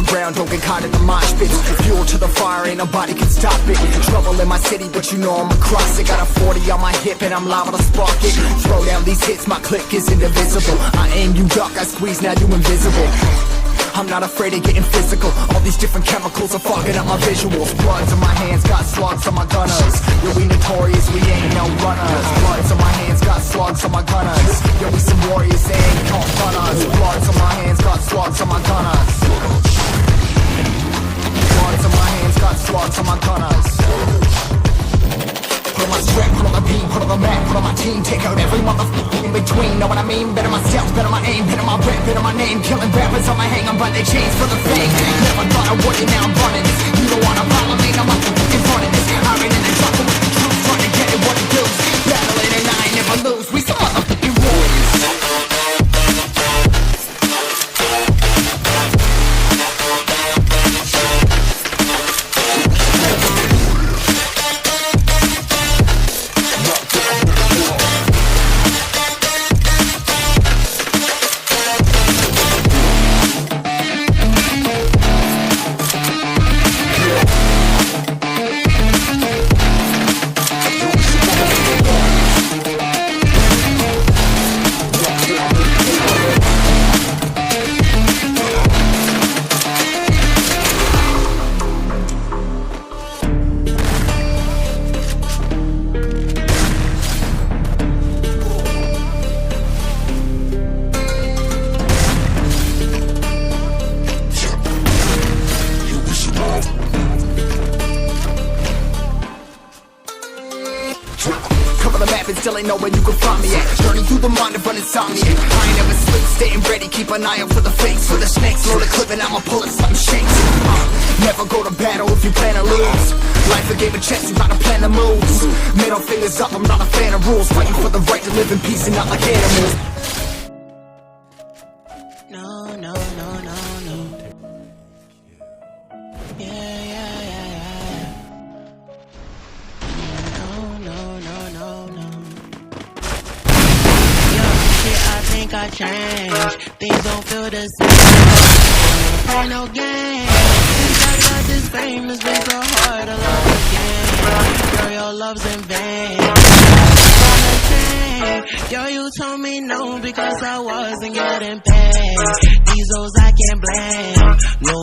the ground, don't get caught in the mosh pits. Fuel to the fire, ain't nobody can stop it. Trouble in my city, but you know I'm across it. Got a 40 on my hip and I'm liable to spark it. Throw down these hits, my click is indivisible. I aim, you duck, I squeeze, now you invisible. I'm not afraid of getting physical. All these different chemicals are fogging up my visuals. Bloods on my hands, got slugs on my gunners. Yo, we notorious, we ain't no runners. Bloods on my hands, got slugs on my gunners. Yo, we some warriors, they ain't gon' front us. Bloods on my hands, got slugs on my gunners. Bloods on my hands, got slugs on my gunners. Put on my strap, put on the beam, put on the map, put on my team. Take out every motherfucker in between, know what I mean? Better myself, better my aim, better my rap, better my name. Killing rappers on my hang, I'm by their chains for the fame. Never thought I would it, now I'm running this. You don't wanna follow me, I'm up in front of this. I'm in the trouble with the truth, trying to get it what it does. Battling and I ain't never lose, we some motherfucking warriors. Cover the map and still ain't know where you can find me at. Journey through the mind of an insomniac. I ain't never sleep, staying ready, keep an eye out for the fakes. For the snakes, load a clip and I'ma pull it, something shakes. Never go to battle if you plan to lose. Life a game of chess, you gotta plan the moves. Middle fingers up, I'm not a fan of rules. Fighting for the right to live in peace and not like animals. No, no, no, no, no. Yeah, yeah, yeah, yeah. No, no, no, no, no. Yo, shit, I think I changed. Things don't feel the same. Play no game. Since I got this fame, it's been so hard to love again. Girl, your love's in vain. Yo, you told me no because I wasn't getting paid. These hoes I can't blame. No